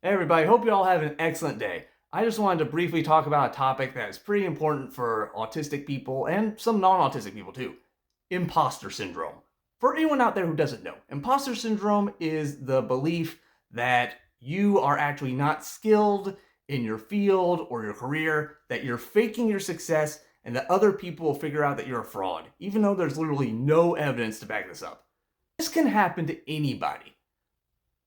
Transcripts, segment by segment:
Hey everybody, hope you all have an excellent day. I just wanted to briefly talk about a topic that is pretty important for autistic people and some non-autistic people too. Imposter syndrome. For anyone out there who doesn't know, imposter syndrome is the belief that you are actually not skilled in your field or your career, that you're faking your success, and that other people will figure out that you're a fraud, even though there's literally no evidence to back this up. This can happen to anybody.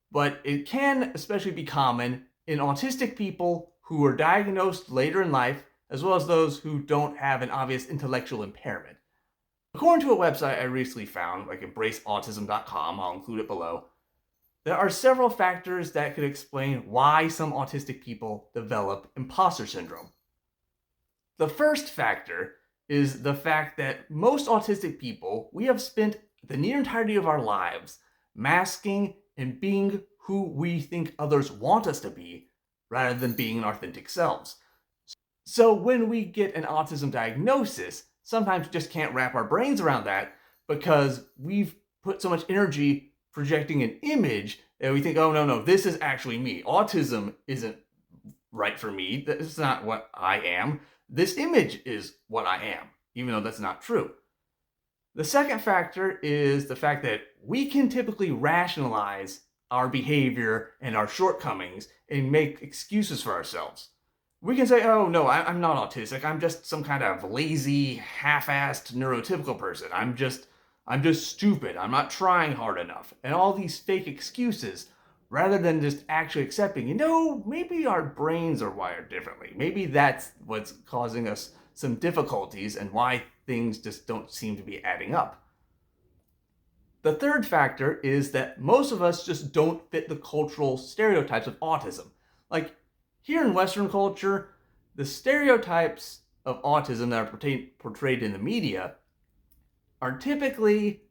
But it can especially be common in autistic people who are diagnosed later in life, as well as those who don't have an obvious intellectual impairment. According to a website I recently found, like embraceautism.com, I'll include it below, there are several factors that could explain why some autistic people develop imposter syndrome. The first factor is the fact that most autistic people, we have spent the near entirety of our lives masking and being who we think others want us to be, rather than being our authentic selves. So when we get an autism diagnosis, sometimes we just can't wrap our brains around that because we've put so much energy projecting an image that we think, oh no, this is actually me. Autism isn't right for me. That's not what I am. This image is what I am, even though that's not true. The second factor is the fact that we can typically rationalize our behavior and our shortcomings and make excuses for ourselves. We can say, oh no, I'm not autistic. I'm just some kind of lazy, half-assed neurotypical person. I'm just stupid. I'm not trying hard enough. And all these fake excuses, rather than just actually accepting, maybe our brains are wired differently. Maybe that's what's causing us some difficulties and why things just don't seem to be adding up. The third factor is that most of us just don't fit the cultural stereotypes of autism. Like here in Western culture, the stereotypes of autism that are portrayed in the media are typically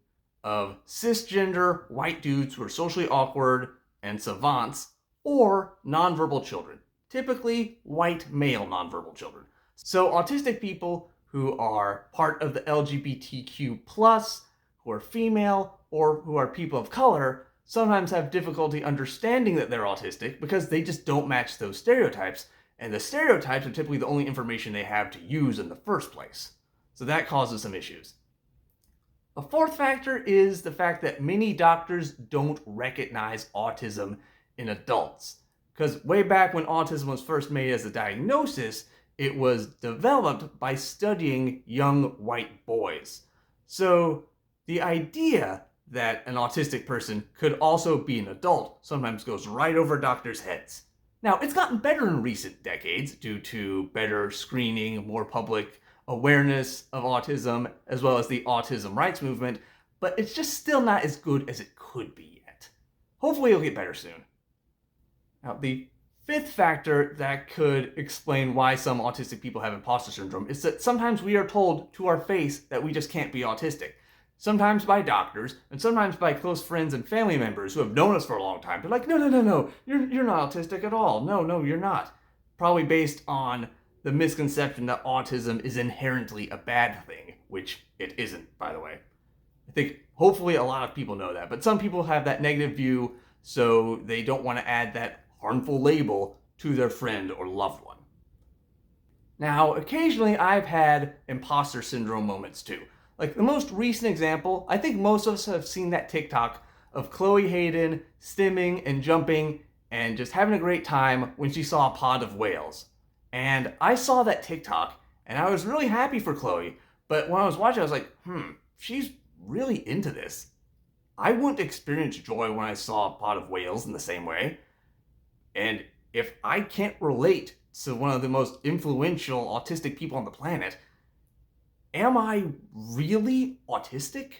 of cisgender white dudes who are socially awkward and savants, or nonverbal children, typically white male nonverbal children. So autistic people who are part of the LGBTQ+, who are female, or who are people of color, sometimes have difficulty understanding that they're autistic because they just don't match those stereotypes, and the stereotypes are typically the only information they have to use in the first place. So that causes some issues. A fourth factor is the fact that many doctors don't recognize autism in adults. Because way back when autism was first made as a diagnosis, it was developed by studying young white boys. So the idea that an autistic person could also be an adult sometimes goes right over doctors' heads. Now, it's gotten better in recent decades due to better screening, more public awareness of autism, as well as the autism rights movement, but it's just still not as good as it could be yet. Hopefully it'll get better soon. Now, the fifth factor that could explain why some autistic people have imposter syndrome is that sometimes we are told to our face that we just can't be autistic. Sometimes by doctors, and sometimes by close friends and family members who have known us for a long time. They're like, no, you're not autistic at all. No, you're not. Probably based on the misconception that autism is inherently a bad thing, which it isn't, by the way. I think hopefully a lot of people know that, but some people have that negative view, so they don't want to add that harmful label to their friend or loved one. Now, occasionally I've had imposter syndrome moments too. Like the most recent example, I think most of us have seen that TikTok of Chloe Hayden stimming and jumping and just having a great time when she saw a pod of whales. And I saw that TikTok and I was really happy for Chloe, but when I was watching I was like, she's really into this. I wouldn't experience joy when I saw a pod of whales in the same way. And if I can't relate to one of the most influential autistic people on the planet, am I really autistic?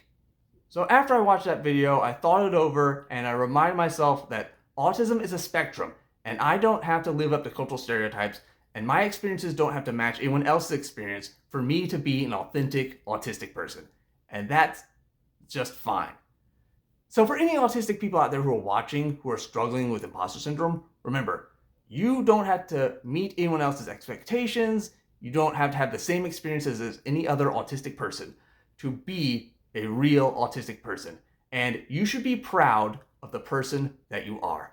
So after I watched that video, I thought it over and I reminded myself that autism is a spectrum and I don't have to live up to cultural stereotypes and my experiences don't have to match anyone else's experience for me to be an authentic autistic person. And that's just fine. So for any autistic people out there who are watching, who are struggling with imposter syndrome, remember, you don't have to meet anyone else's expectations. You don't have to have the same experiences as any other autistic person to be a real autistic person. And you should be proud of the person that you are.